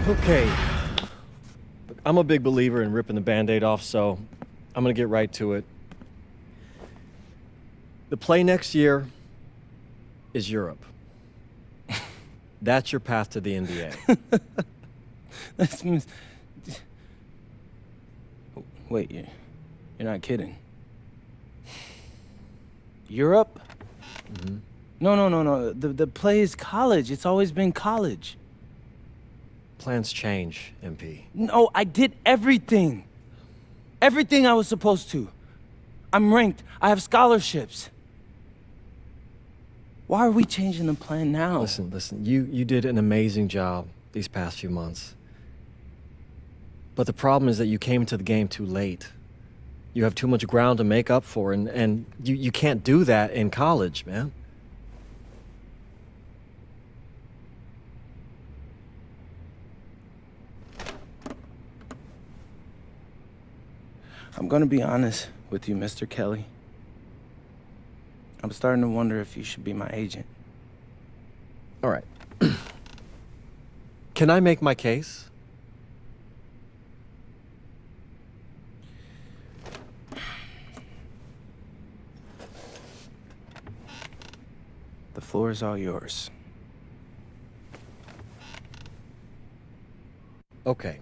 Okay. I'm a big believer in ripping the Band-Aid off, so I'm gonna get right to it. The play next year is Europe. That's your path to the NBA. That means... Wait, you're not kidding. Europe? Mm-hmm. No. The play is college. It's always been college. Plans change, MP. No, I did everything. Everything I was supposed to. I'm ranked. I have scholarships. Why are we changing the plan now? Listen, you did an amazing job these past few months. But the problem is that you came into the game too late. You have too much ground to make up for, and you can't do that in college, man. I'm gonna be honest with you, Mr. Kelly. I'm starting to wonder if you should be my agent. All right. Can I make my case? The floor is all yours. Okay.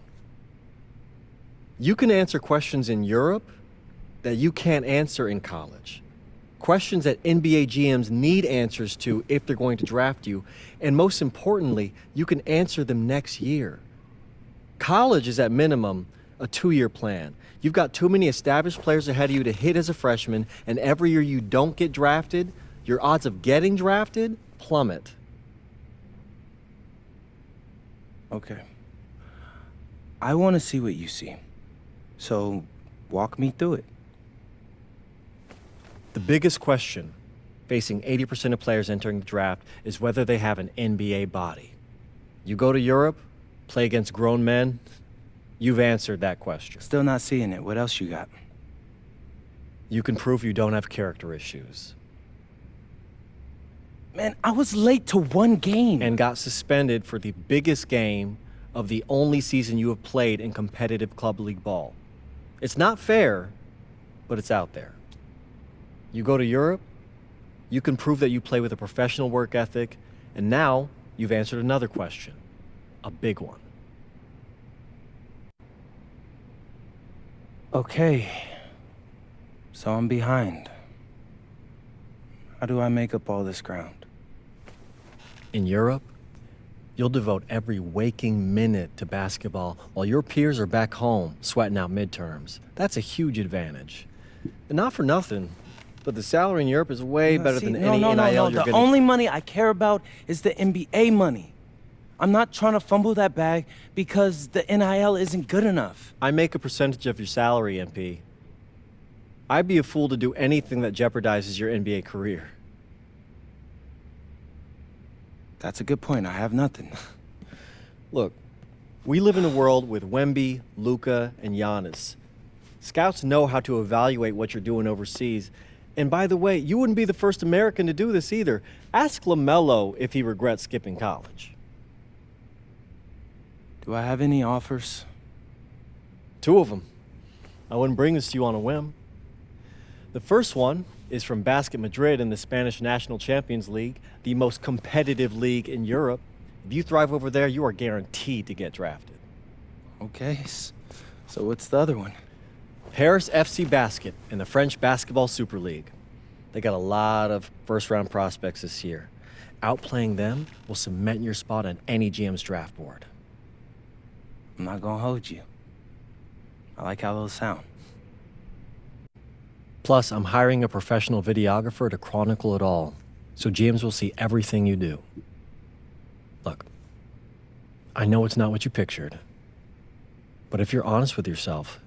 You can answer questions in Europe that you can't answer in college. Questions that NBA GMs need answers to if they're going to draft you. And most importantly, you can answer them next year. College is at minimum a 2-year plan. You've got too many established players ahead of you to hit as a freshman, and every year you don't get drafted, your odds of getting drafted plummet. Okay. I want to see what you see. So, walk me through it. The biggest question facing 80% of players entering the draft is whether they have an NBA body. You go to Europe, play against grown men, you've answered that question. Still not seeing it. What else you got? You can prove you don't have character issues. Man, I was late to one game. And got suspended for the biggest game of the only season you have played in competitive club league ball. It's not fair, but it's out there. You go to Europe, you can prove that you play with a professional work ethic, and now you've answered another question, a big one. Okay, so I'm behind. How do I make up all this ground? In Europe, you'll devote every waking minute to basketball while your peers are back home sweating out midterms. That's a huge advantage. And not for nothing, but the salary in Europe is way better than any NIL you're The getting. only money I care about is the NBA money. I'm not trying to fumble that bag because the NIL isn't good enough. I make a percentage of your salary, MP. I'd be a fool to do anything that jeopardizes your NBA career. That's a good point. I have nothing. Look, we live in a world with Wemby, Luka, and Giannis. Scouts know how to evaluate what you're doing overseas. And by the way, you wouldn't be the first American to do this either. Ask LaMelo if he regrets skipping college. Do I have any offers? 2 of them. I wouldn't bring this to you on a whim. The first one is from Basket Madrid in the Spanish National Champions League, the most competitive league in Europe. If you thrive over there, you are guaranteed to get drafted. Okay, so what's the other one? Paris FC Basket in the French Basketball Super League. They got a lot of first-round prospects this year. Outplaying them will cement your spot on any GM's draft board. I'm not gonna hold you. I like how those sound. Plus, I'm hiring a professional videographer to chronicle it all, so GMs will see everything you do. Look, I know it's not what you pictured, but if you're honest with yourself,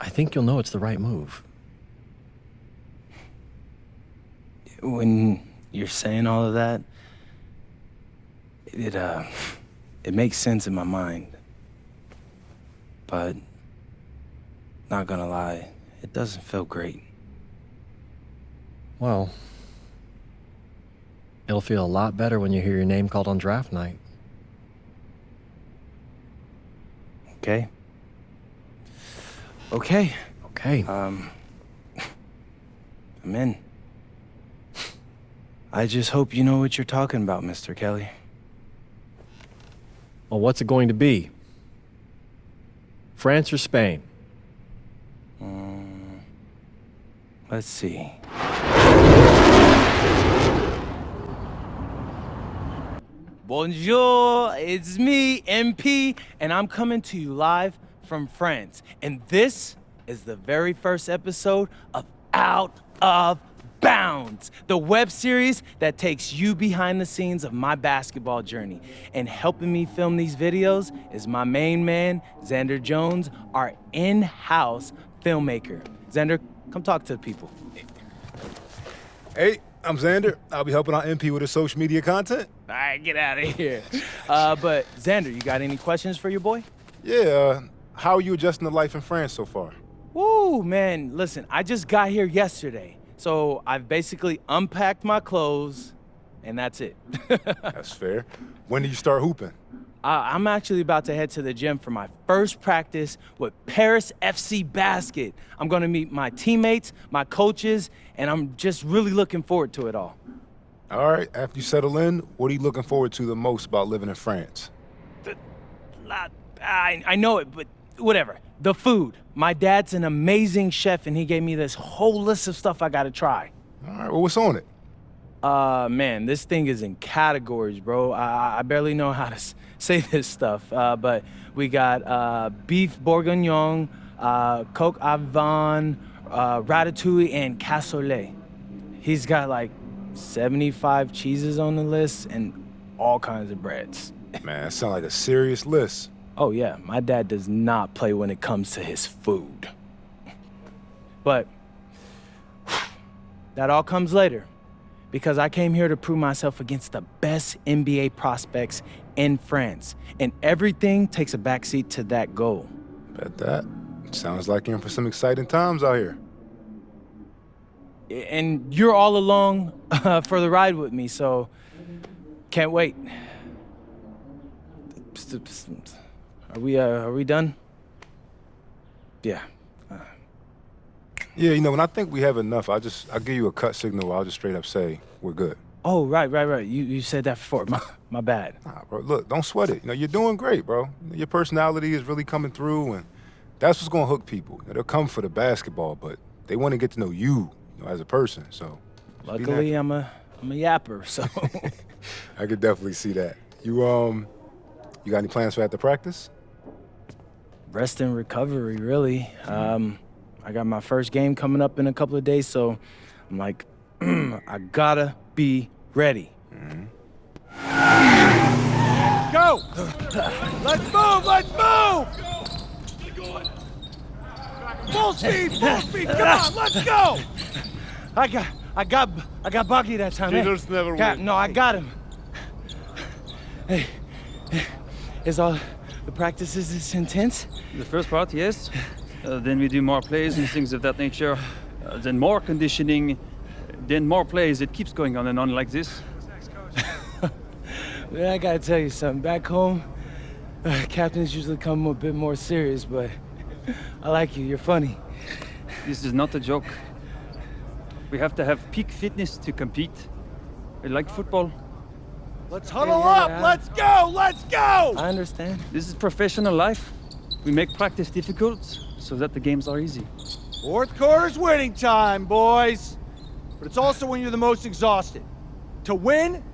I think you'll know it's the right move. When you're saying all of that, it makes sense in my mind. But, not gonna lie, it doesn't feel great. Well, it'll feel a lot better when you hear your name called on draft night. Okay? Okay. Okay. I'm in. I just hope you know what you're talking about, Mr. Kelly. Well, what's it going to be? France or Spain? Let's see. Bonjour, it's me, MP, and I'm coming to you live from France. And this is the very first episode of Out of Bounds, the web series that takes you behind the scenes of my basketball journey. And helping me film these videos is my main man, Xander Jones, our in-house filmmaker. Xander, come talk to the people. Hey, I'm Xander. I'll be helping out MP with his social media content. All right, get out of here. But Xander, you got any questions for your boy? Yeah, how are you adjusting to life in France so far? Woo, man, listen, I just got here yesterday. So I've basically unpacked my clothes, and that's it. That's fair. When do you start hooping? I'm actually about to head to the gym for my first practice with Paris FC Basket. I'm gonna meet my teammates, my coaches, and I'm just really looking forward to it all. All right, after you settle in, what are you looking forward to the most about living in France? I know it, but whatever. The food. My dad's an amazing chef, and he gave me this whole list of stuff I gotta try. All right, well, what's on it? Man, this thing is in categories, bro. I barely know how to say this stuff, but we got beef bourguignon, coq au vin, ratatouille, and cassoulet. He's got like 75 cheeses on the list and all kinds of breads. Man, that sounds like a serious list. Oh yeah, my dad does not play when it comes to his food. But that all comes later, because I came here to prove myself against the best NBA prospects in France, and everything takes a backseat to that goal. Bet that. Sounds like you're in for some exciting times out here. And you're all along for the ride with me, so can't wait. Are we done? Yeah. Yeah, you know, when I think we have enough, I'll give you a cut signal. I'll just straight up say we're good. Oh, right. You said that before. My bad. Nah, bro, look, don't sweat it. You know, you're doing great, bro. Your personality is really coming through, and that's what's gonna hook people. You know, they'll come for the basketball, but they want to get to know you, as a person. So, luckily, I'm a yapper, so. I could definitely see that. You got any plans for after practice? Rest and recovery, really. I got my first game coming up in a couple of days, so I'm like, I gotta be ready. Mm-hmm. Go! Let's move! Full speed! Come on, let's go! I got Bucky that time. Cheaters never win. No, I got him. Hey, is all the practices this intense? The first part, yes. Then we do more plays and things of that nature. Then more conditioning. Then more plays. It keeps going on and on like this. Man, I gotta tell you something. Back home, captains usually come a bit more serious, but I like you. You're funny. This is not a joke. We have to have peak fitness to compete. Like football. Let's huddle up! Let's go! I understand. This is professional life. We make practice difficult so that the games are easy. Fourth quarter's winning time, boys. But it's also when you're the most exhausted. To win,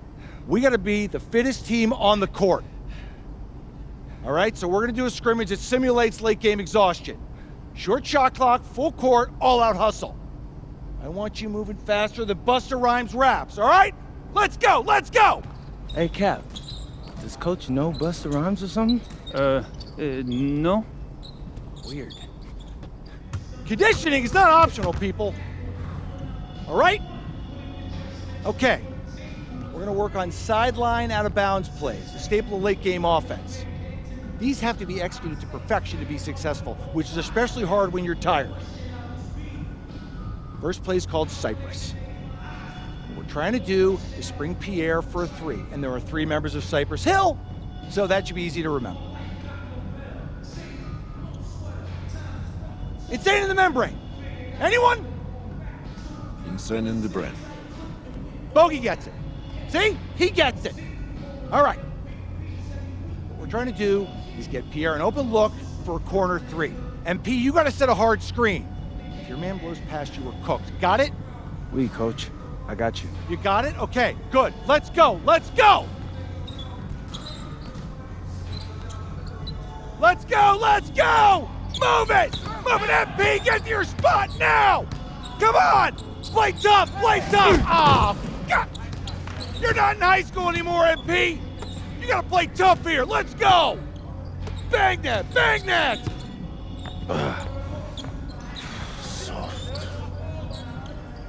we gotta be the fittest team on the court. All right, so we're gonna do a scrimmage that simulates late game exhaustion. Short shot clock, full court, all out hustle. I want you moving faster than Busta Rhymes raps, all right? Let's go! Hey, Cap, does Coach know Busta Rhymes or something? No. Weird. Conditioning is not optional, people. All right? Okay. We're gonna work on sideline out of bounds plays, a staple of late game offense. These have to be executed to perfection to be successful, which is especially hard when you're tired. First play is called Cypress. What we're trying to do is spring Pierre for a three, and there are 3 members of Cypress Hill, so that should be easy to remember. Insane in the membrane. Anyone? Insane in the brain. Bogey gets it. See? He gets it. All right. What we're trying to do is get Pierre an open look for corner 3. MP, you got to set a hard screen. If your man blows past you, we're cooked. Got it? Oui, coach. I got you. You got it? Okay, good. Let's go. Let's go. Let's go. Let's go. Move it. Move it, MP. Get to your spot now. Come on. Play tough. Play tough. Oh, God. You're not in high school anymore, MP. You got to play tough here. Let's go. Bang that. Bang that.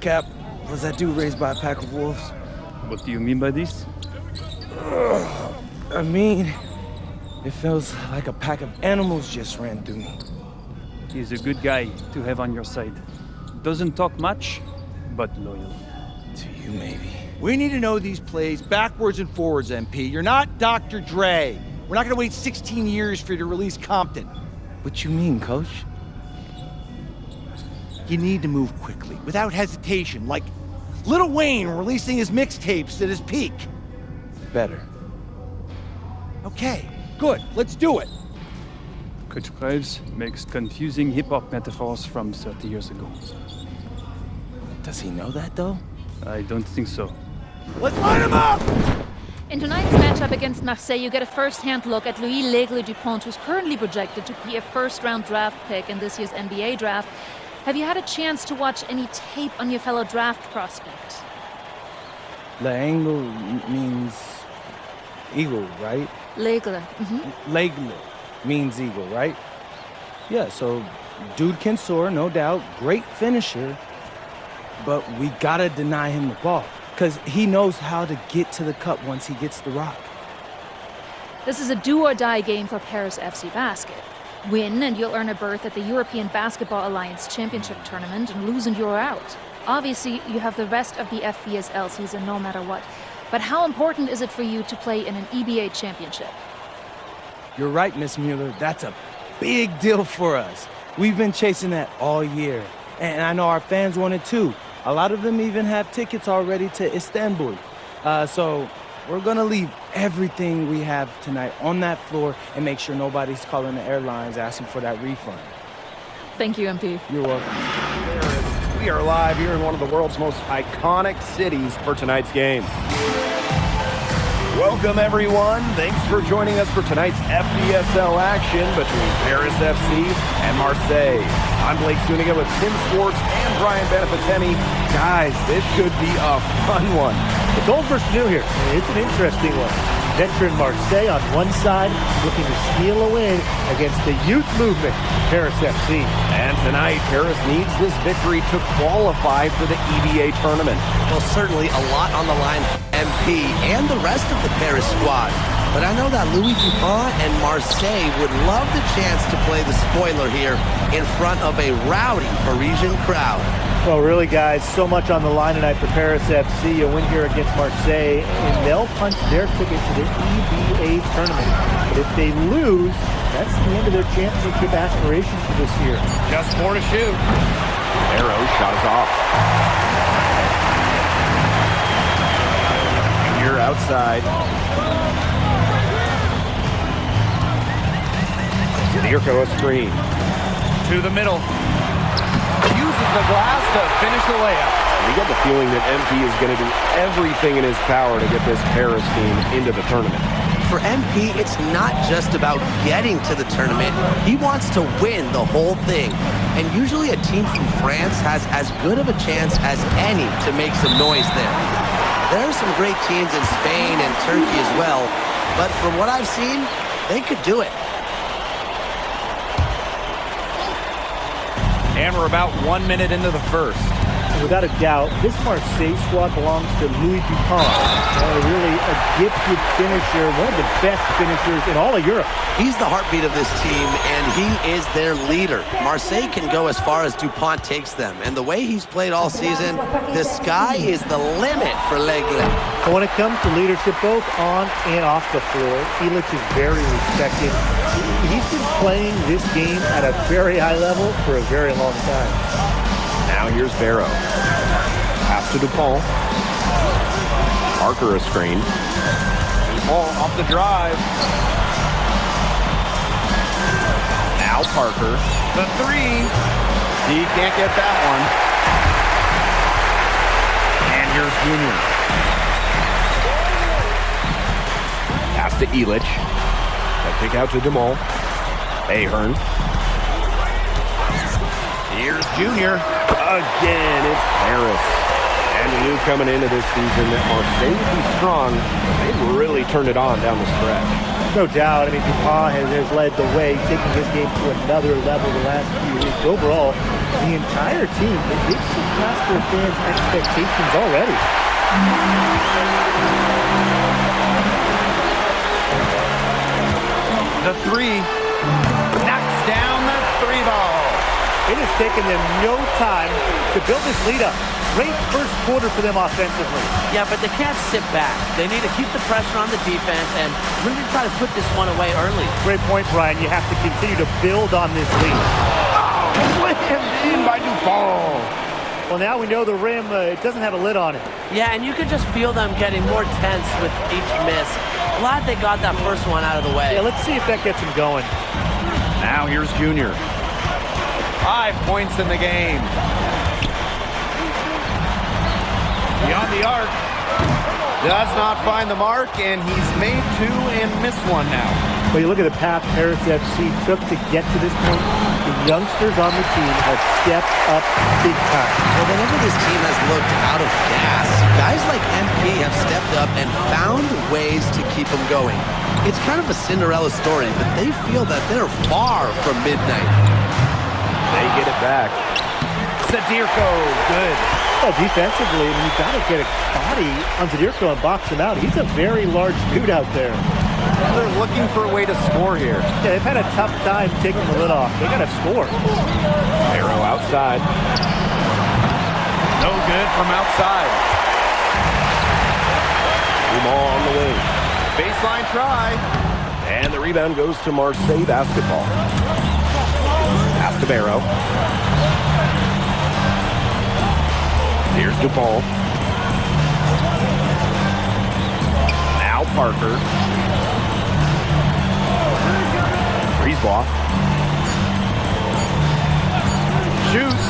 Cap, was that dude raised by a pack of wolves? What do you mean by this? I mean, it feels like a pack of animals just ran through me. He's a good guy to have on your side. Doesn't talk much, but loyal. To you, maybe. We need to know these plays backwards and forwards, MP. You're not Dr. Dre. We're not going to wait 16 years for you to release Compton. What you mean, coach? You need to move quickly, without hesitation, like Lil Wayne releasing his mixtapes at his peak. Better. Okay, good. Let's do it. Coach Graves makes confusing hip-hop metaphors from 30 years ago. Does he know that, though? I don't think so. Let's line him up! In tonight's matchup against Marseille, you get a first-hand look at Louis L'Aigle Dupont, who's currently projected to be a first-round draft pick in this year's NBA draft. Have you had a chance to watch any tape on your fellow draft prospect? L'Aigle means eagle, right? L'Aigle. L'Aigle means eagle, right? Yeah, so dude can soar, no doubt. Great finisher. But we gotta deny him the ball, because he knows how to get to the cup once he gets the rock. This is a do-or-die game for Paris FC Basket. Win and you'll earn a berth at the European Basketball Alliance Championship Tournament, and lose and you're out. Obviously, you have the rest of the FBSL season no matter what. But how important is it for you to play in an EBA championship? You're right, Miss Mueller. That's a big deal for us. We've been chasing that all year. And I know our fans want it too. A lot of them even have tickets already to Istanbul. So we're gonna leave everything we have tonight on that floor and make sure nobody's calling the airlines asking for that refund. Thank you, MP. You're welcome. We are live here in one of the world's most iconic cities for tonight's game. Welcome, everyone. Thanks for joining us for tonight's FBSL action between Paris FC and Marseille. I'm Blake Zuniga with Tim Swartz and Brian Benefitemi. Guys, this should be a fun one. It's old versus new here. It's an interesting one. Veteran Marseille on one side, looking to steal a win against the youth movement, Paris FC. And tonight, Paris needs this victory to qualify for the EBA tournament. Well, certainly a lot on the line for MP and the rest of the Paris squad. But I know that Louis Dupont and Marseille would love the chance to play the spoiler here in front of a rowdy Parisian crowd. Well, really, guys, so much on the line tonight for Paris FC. A win here against Marseille, and they'll punch their ticket to the EBA tournament. But if they lose, that's the end of their championship aspirations for this year. Just 4 to shoot. Arrow shot is off. Here outside. Zirko a screen. To the middle. Uses the glass to finish the layup. We get the feeling that MP is going to do everything in his power to get this Paris team into the tournament. For MP, it's not just about getting to the tournament. He wants to win the whole thing. And usually a team from France has as good of a chance as any to make some noise there. There are some great teams in Spain and Turkey as well, but from what I've seen, they could do it. And we're about 1 minute into the first. Without a doubt, this Marseille squad belongs to Louis Dupont. Really a gifted finisher, one of the best finishers in all of Europe. He's the heartbeat of this team, and he is their leader. Marseille can go as far as Dupont takes them, and the way he's played all season, the sky is the limit for L'Aigle. When it comes to leadership, both on and off the floor, Illich is very respected. he's been playing this game at a very high level for a very long time. Now here's Barrow. Pass to DuPont. Parker a screen. DuPont off the drive. Now Parker. The three. He can't get that one. And here's Junior. Pass to Elich. A kick out to DeMol. Ahern. Here's Junior. Again, it's Paris. And we knew coming into this season that Marseille would be strong. They really turned it on down the stretch. No doubt. I mean, DuPont has led the way, taking his game to another level the last few weeks. Overall, the entire team, they've surpassed their fans' expectations already. The three knocks down the three ball. It has taken them no time to build this lead up. Great first quarter for them offensively. Yeah, but they can't sit back. They need to keep the pressure on the defense and really try to put this one away early. Great point, Brian. You have to continue to build on this lead. Slammed in by DuPont. Well, now we know the rim it doesn't have a lid on it. Yeah, and you could just feel them getting more tense with each miss. Glad they got that first one out of the way. Yeah, let's see if that gets them going. Now here's Junior. 5 points in the game. Beyond the arc. Does not find the mark, and he's made two and missed one now. Well, you look at the path Paris FC took to get to this point. The youngsters on the team have stepped up big time. Well, whenever this team has looked out of gas, guys like MP have stepped up and found ways to keep them going. It's kind of a Cinderella story, but they feel that they're far from midnight. They get it back. Sadirko, good. Well, defensively, I mean, you've got to get a body on Zadirko and box him out. He's a very large dude out there. They're looking for a way to score here. Yeah, they've had a tough time taking the lid off. They got to score. Arrow outside. No good from outside. Dumal on the wing. Baseline try. And the rebound goes to Marseille basketball. Pass to Barrow. Here's DuPont. Now Parker. Breezeball. Shoots.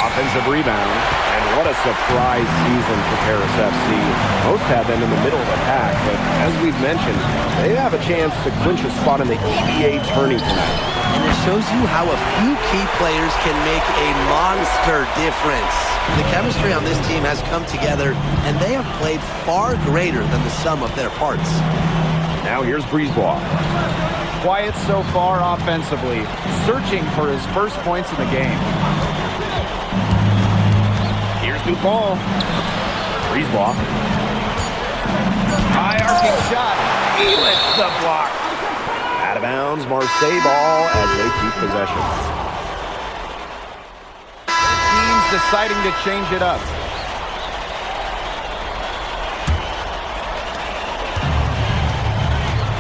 Offensive rebound. And what a surprise season for Paris FC. Most had them in the middle of the pack, but as we've mentioned, they have a chance to clinch a spot in the EBA tourney tonight. And it shows you how a few key players can make a monster difference. The chemistry on this team has come together, and they have played far greater than the sum of their parts. Now here's Breezeball. Quiet so far offensively, searching for his first points in the game. Here's DuPont. Breezeball. High arcing shot. Elich the block. Out of bounds, Marseille ball as they keep possession. Teams deciding to change it up.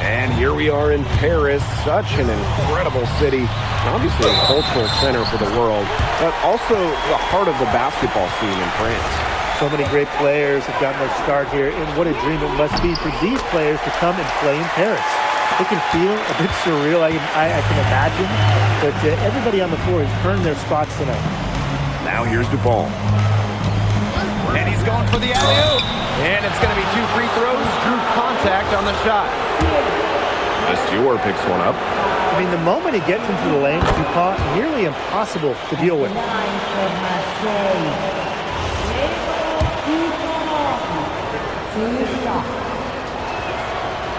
And here we are in Paris, such an incredible city. Obviously a cultural center for the world, but also the heart of the basketball scene in France. So many great players have gotten their start here, and what a dream it must be for these players to come and play in Paris. It can feel a bit surreal, I can imagine, but everybody on the floor has earned their spots tonight. Now here's DuPont. And he's going for the alley-oop. And it's going to be 2 free throws, through contact on the shot. Stewart picks one up. I mean, the moment he gets into the lane, DuPont, nearly impossible to deal with.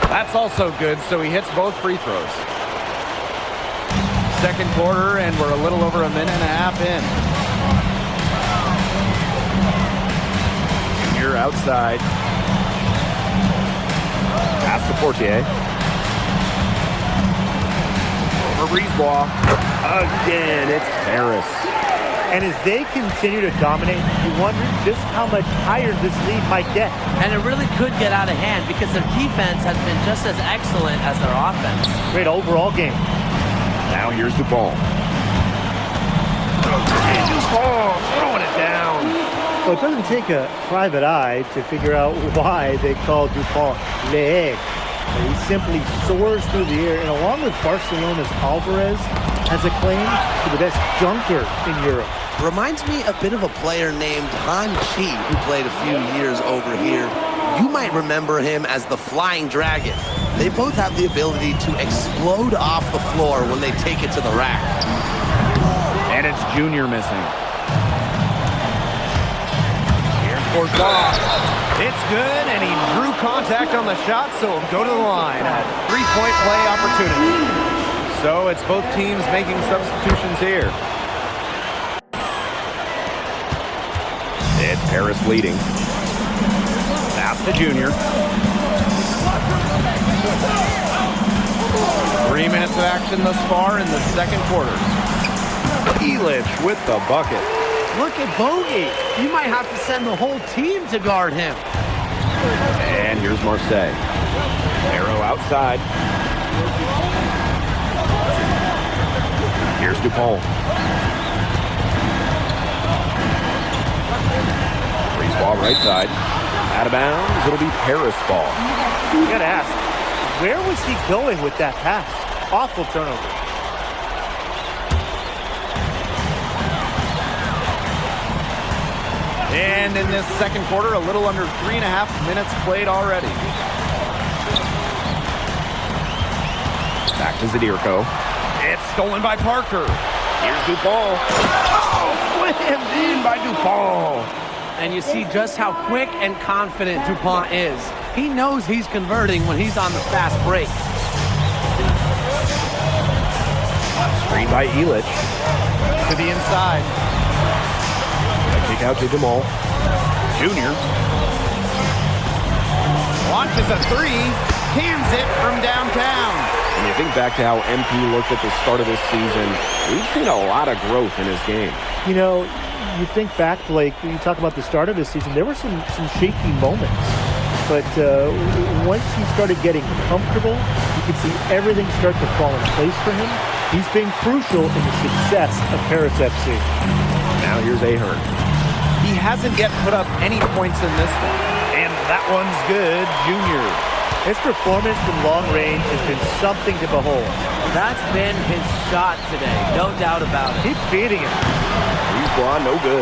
That's also good, so he hits both free throws. Second quarter, and we're a little over a minute and a half in. Junior outside. Pass to Portier. Over Breezeball. Again, it's Paris. And as they continue to dominate, you wonder just how much higher this lead might get. And it really could get out of hand because their defense has been just as excellent as their offense. Great overall game. Now here's DuPont. And DuPont throwing it down. Well, it doesn't take a private eye to figure out why they call DuPont Le Egg. He simply soars through the air, and along with Barcelona's Alvarez, has a claim to the best junker in Europe. Reminds me a bit of a player named Han Chi, who played a few years over here. You might remember him as the Flying Dragon. They both have the ability to explode off the floor when they take it to the rack. And it's Junior missing. Here's Bourgeois. It's good, and he drew contact on the shot, so he'll go to the line. A three-point play opportunity. So it's both teams making substitutions here. It's Paris leading. Pass to Junior. 3 minutes of action thus far in the second quarter. Elich with the bucket. Look at Bogey. You might have to send the whole team to guard him. And here's Marseille. Arrow outside. Here's DuPont. Freeze ball right side. Out of bounds. It'll be Paris ball. You gotta ask, where was he going with that pass? Awful turnover. And in this second quarter, a little under 3.5 minutes played already. Back to Zadirko. It's stolen by Parker. Here's DuPont. Oh, slammed in by DuPont. And you see just how quick and confident DuPont is. He knows he's converting when he's on the fast break. Screen by Elich. To the inside. Kick out to Jamal. Junior. Launches a three. Cans it from downtown. When you think back to how MP looked at the start of this season, we've seen a lot of growth in his game. You know, you think back, Blake, when you talk about the start of this season, there were some shaky moments. But once he started getting comfortable, you could see everything start to fall in place for him. He's been crucial in the success of Paris FC. Now here's Ahern. He hasn't yet put up any points in this one. And that one's good, Junior. His performance from long range has been something to behold. That's been his shot today, no doubt about it. Keep feeding him. He's gone, no good.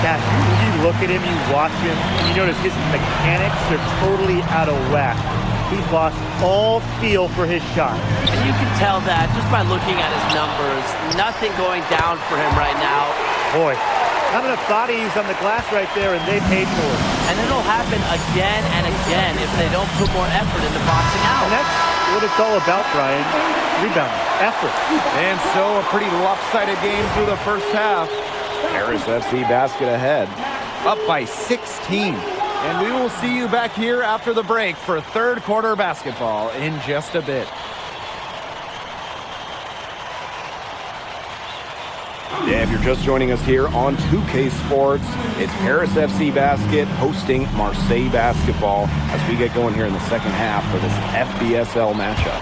Gosh, you look at him, you watch him, and you notice his mechanics are totally out of whack. He's lost all feel for his shot. And you can tell that just by looking at his numbers. Nothing going down for him right now. Boy, not enough bodies on the glass right there, and they paid for it. And it'll happen again and again if they don't put more effort into boxing out. And that's what it's all about, Brian. Rebound, effort. And so a pretty lopsided game through the first half. Paris FC basket ahead. Up by 16. And we will see you back here after the break for third quarter basketball in just a bit. Yeah, if you're just joining us here on 2K Sports, it's Paris FC Basket hosting Marseille Basketball as we get going here in the second half for this FBSL matchup.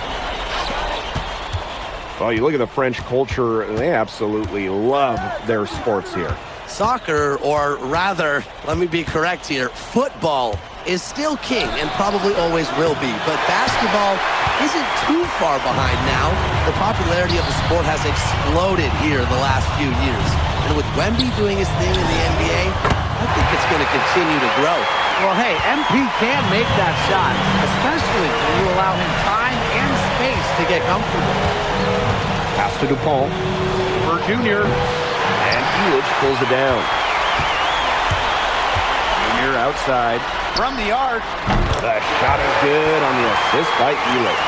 Well, you look at the French culture, they absolutely love their sports here. Soccer, or rather, let me be correct here, football is still king and probably always will be, but basketball isn't too far behind now. The popularity of the sport has exploded here the last few years. And with Wemby doing his thing in the NBA, I think it's going to continue to grow. Well, hey, MP can make that shot, especially when you allow him time and space to get comfortable. Pass to DuPont for Junior, and Elich pulls it down. Junior outside from the arc. The shot is good on the assist by Elich.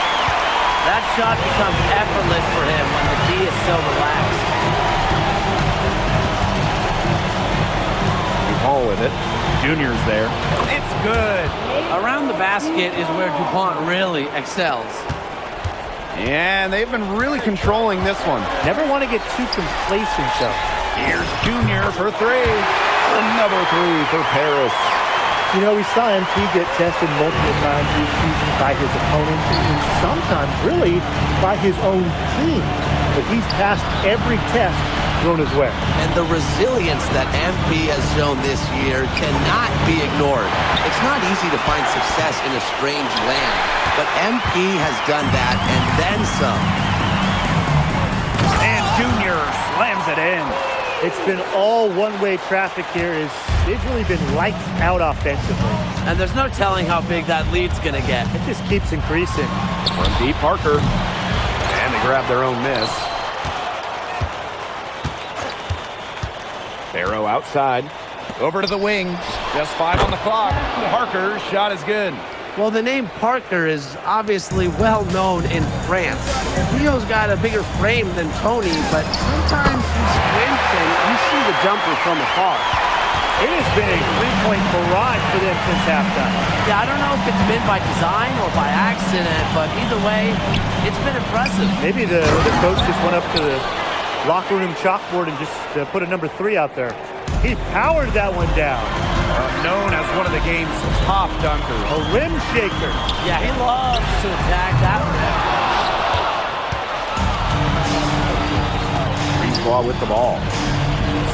That shot becomes effortless for him when the D is so relaxed. DuPont with it. Junior's there. It's good. Around the basket is where DuPont really excels. And they've been really controlling this one. Never want to get too complacent, though. Here's Junior for three. Another three for Paris. You know, we saw MP get tested multiple times this season by his opponents and sometimes really by his own team. But he's passed every test thrown his way. And the resilience that MP has shown this year cannot be ignored. It's not easy to find success in a strange land, but MP has done that and then some. And Junior slams it in. It's been all one-way traffic here. They've really been lights out offensively. And there's no telling how big that lead's gonna get. It just keeps increasing. From deep, Parker. And they grab their own miss. Barrow outside. Over to the wing. Just 5 on the clock. Parker's shot is good. Well, the name Parker is obviously well known in France. Leo's got a bigger frame than Tony, but sometimes you squint and you see the jumper from afar. It has been a three-point barrage for them since halftime. Yeah, I don't know if it's been by design or by accident, but either way, it's been impressive. Maybe the coach just went up to the locker room chalkboard and just put a number 3 out there. He powered that one down. Known as one of the game's top dunkers. A rim shaker. Yeah, he loves to attack that rim. Breezeball with the ball.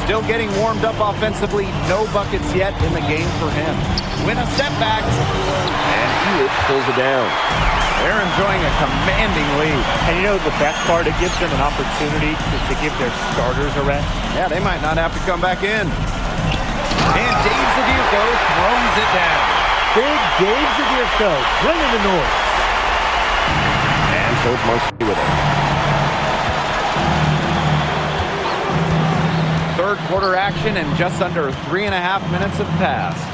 Still getting warmed up offensively. No buckets yet in the game for him. Win a step back. And Elitch pulls it down. They're enjoying a commanding lead. And you know the best part? It gives them an opportunity to give their starters a rest. Yeah, they might not have to come back in. And Dave Zadirko throws it down. Big Dave Zadirko bringing the noise. And so it's Marcy with it. Third quarter action and just under 3.5 minutes have passed.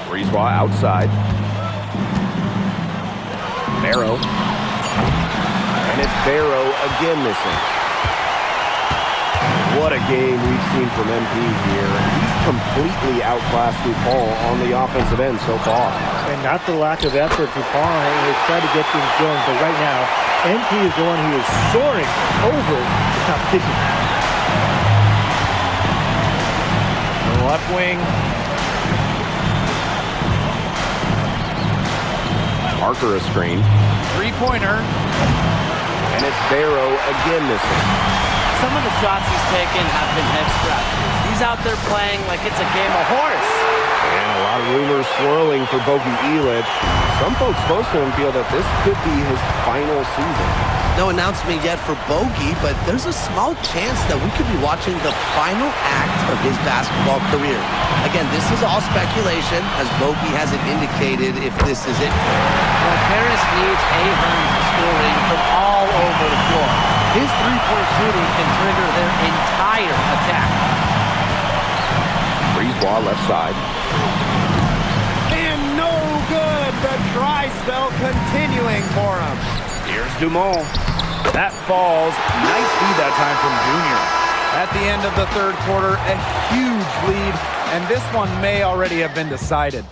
Breezeball outside. Barrow. And it's Barrow again missing. What a game we've seen from MP here. He's completely outclassed DuPont on the offensive end so far. And not the lack of effort. DuPont has tried to get things going, but right now, MP is the one who is soaring over the competition. The left wing. Parker a screen. Three-pointer. And it's Barrow again missing. Some of the shots he's taken have been head scratchers. He's out there playing like it's a game of horse. And a lot of rumors swirling for Bogey Elitch. Some folks close to him feel that this could be his final season. No announcement yet for Bogey, but there's a small chance that we could be watching the final act of his basketball career. Again, this is all speculation, as Bogey hasn't indicated if this is it for him. Well, Paris needs Ahrens scoring from all over the floor. His three-point shooting can trigger their entire attack. Breezeball left side. And no good. The dry spell continuing for him. Here's Dumont. That falls. Nice feed that time from Junior. At the end of the third quarter, a huge lead, and this one may already have been decided.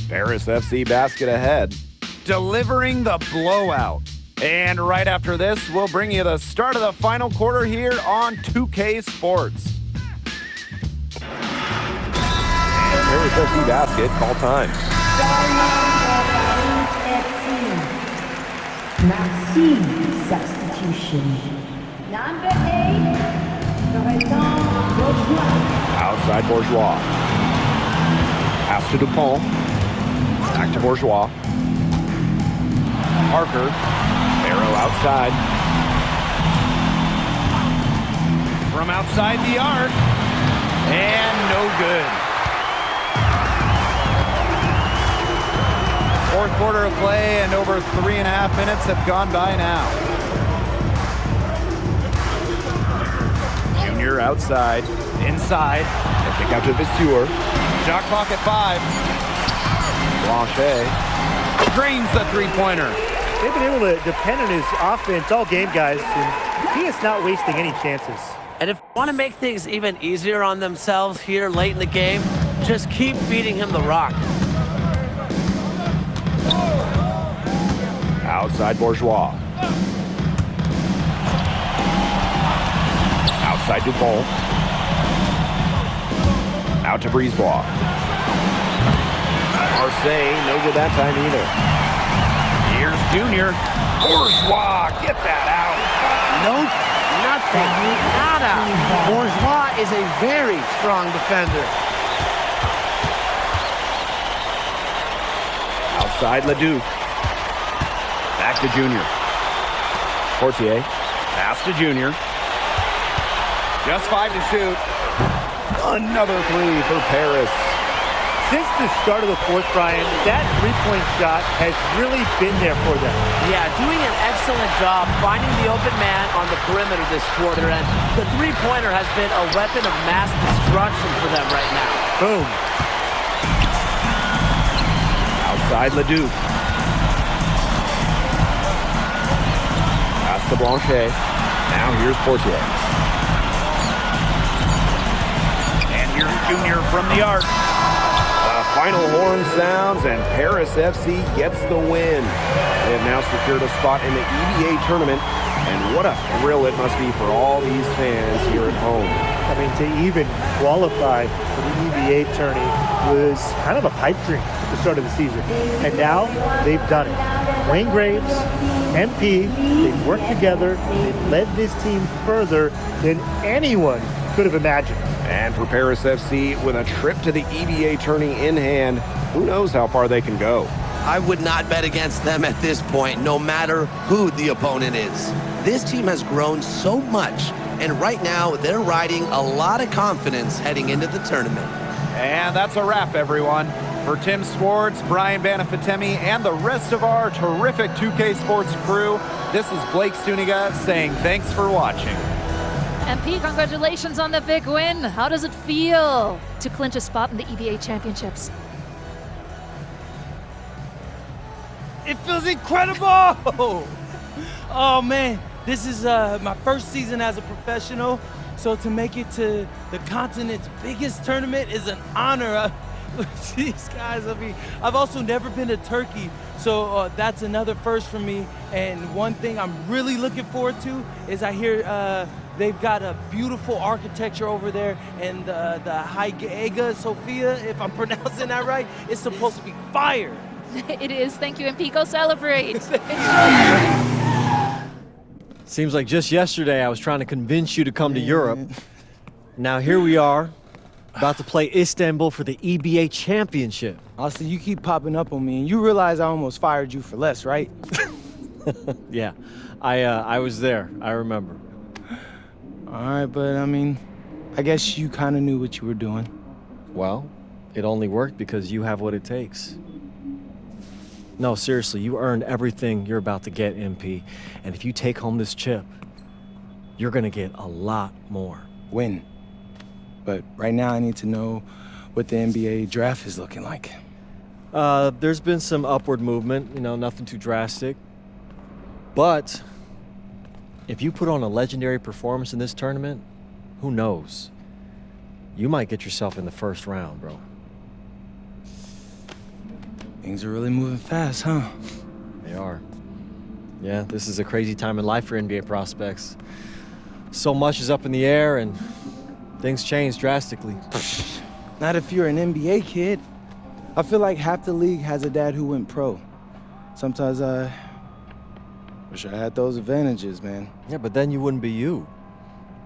Paris FC basket ahead, delivering the blowout. And right after this, we'll bring you the start of the final quarter here on 2K Sports. And Paris FC basket, call time. Merci, substitution. Number 8, Bourgeois. Outside Bourgeois. Pass to DuPont. Back to Bourgeois. Parker. Barrow outside. From outside the arc. And no good. Fourth quarter of play and over 3.5 minutes have gone by now. Junior outside, inside, and kick out to Vasseur. Shot clock at 5. Blanchet drains the three-pointer. They've been able to depend on his offense all game, guys, and he is not wasting any chances. And if you want to make things even easier on themselves here late in the game, just keep feeding him the rock. Outside Bourgeois. Outside Dupont. Out to Brisebois. Marseille, no good that time either. Here's Junior. Bourgeois, get that out. Nope, nothing, nada. Bourgeois is a very strong defender. Outside Leduc. Back to Junior. Portier. Pass to Junior. Just 5 to shoot. Another 3 for Paris. Since the start of the fourth, Brian, that three-point shot has really been there for them. Yeah, doing an excellent job finding the open man on the perimeter this quarter, and the three-pointer has been a weapon of mass destruction for them right now. Boom. Outside Leduc. Pass to Blanchet. Now here's Portier. And here's Junior from the arc. The final horn sounds, and Paris FC gets the win. They have now secured a spot in the EBA tournament, and what a thrill it must be for all these fans here at home. I mean, to even qualify for the EBA tourney was kind of a pipe dream at the start of the season. And now they've done it. Wayne Graves, MP, they've worked together. They've led this team further than anyone could have imagined. And for Paris FC, with a trip to the EBA tourney in hand, who knows how far they can go. I would not bet against them at this point, no matter who the opponent is. This team has grown so much, and right now they're riding a lot of confidence heading into the tournament. And that's a wrap, everyone. For Tim Swartz, Brian Banafitemi, and the rest of our terrific 2K Sports crew, this is Blake Suniga saying thanks for watching. MP, congratulations on the big win. How does it feel to clinch a spot in the EBA championships? It feels incredible! Oh man, this is my first season as a professional, so to make it to the continent's biggest tournament is an honor. These guys, I mean, I've also never been to Turkey, so that's another first for me. And one thing I'm really looking forward to is I hear they've got a beautiful architecture over there, and the Hagia Sophia, if I'm pronouncing that right, is supposed to be fire. It is. Thank you, MP. Go celebrate. Seems like just yesterday I was trying to convince you to come to Europe. Now here we are, about to play Istanbul for the EBA championship. Austin, you keep popping up on me, and you realize I almost fired you for less, right? Yeah, I was there. I remember. All right, but I mean, I guess you kind of knew what you were doing. Well, it only worked because you have what it takes. No, seriously, you earned everything you're about to get, MP. And if you take home this chip, you're gonna get a lot more. Win. But right now I need to know what the NBA draft is looking like. There's been some upward movement, nothing too drastic. But if you put on a legendary performance in this tournament, who knows? You might get yourself in the first round, bro. Things are really moving fast, huh? They are. Yeah, this is a crazy time in life for NBA prospects. So much is up in the air, and things change drastically. Not if you're an NBA kid. I feel like half the league has a dad who went pro. Sometimes I wish I had those advantages, man. Yeah, but then you wouldn't be you.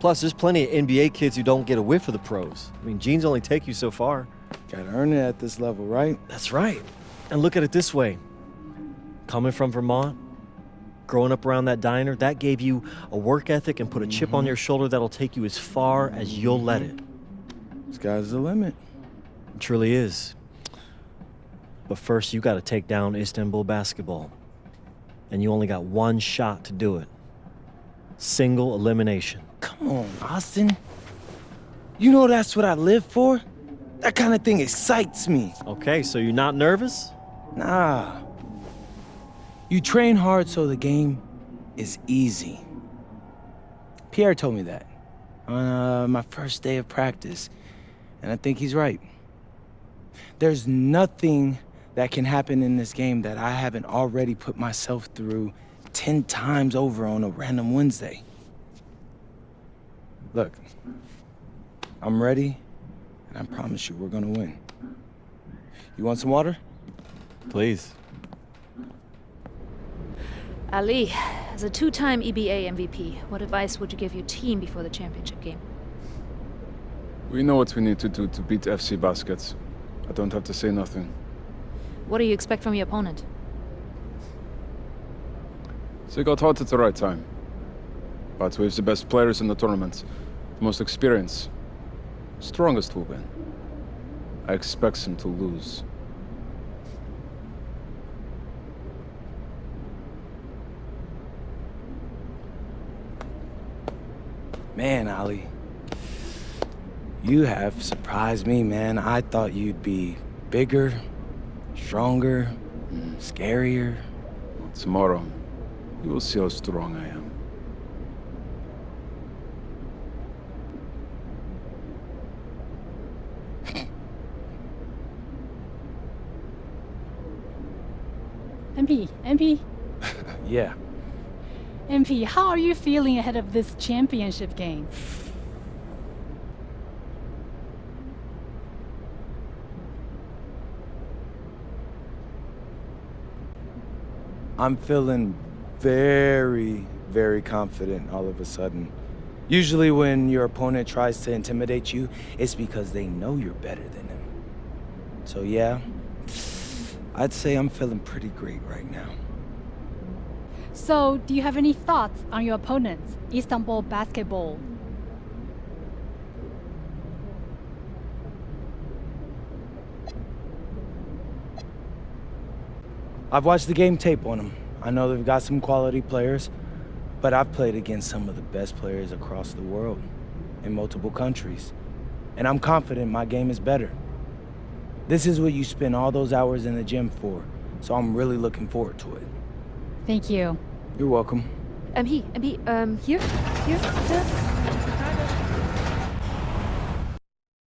Plus, there's plenty of NBA kids who don't get a whiff of the pros. I mean, genes only take you so far. Gotta earn it at this level, right? That's right. And look at it this way. Coming from Vermont, growing up around that diner, that gave you a work ethic and put a chip on your shoulder that'll take you as far as you'll let it. Sky's the limit. It truly is. But first, you got to take down Istanbul basketball. And you only got one shot to do it. Single elimination. Come on, Austin. You know that's what I live for? That kind of thing excites me. Okay, so you're not nervous? Nah. You train hard so the game is easy. Pierre told me that on my first day of practice, and I think he's right. There's nothing that can happen in this game that I haven't already put myself through 10 times over on a random Wednesday. Look, I'm ready, and I promise you we're gonna win. You want some water? Please. Ali, as a two-time EBA MVP, what advice would you give your team before the championship game? We know what we need to do to beat FC Baskets. I don't have to say nothing. What do you expect from your opponent? They got hot at the right time. But we have the best players in the tournament, the most experience. Strongest will win. I expect them to lose. Man, Ali, you have surprised me, man. I thought you'd be bigger, stronger, scarier. Tomorrow, you will see how strong I am. MP, Yeah. MP, how are you feeling ahead of this championship game? I'm feeling very, very confident all of a sudden. Usually when your opponent tries to intimidate you, it's because they know you're better than them. So yeah, I'd say I'm feeling pretty great right now. So, do you have any thoughts on your opponents, Istanbul Basketball? I've watched the game tape on them. I know they've got some quality players, but I've played against some of the best players across the world in multiple countries. And I'm confident my game is better. This is what you spend all those hours in the gym for, so I'm really looking forward to it. Thank you. You're welcome. MP, here,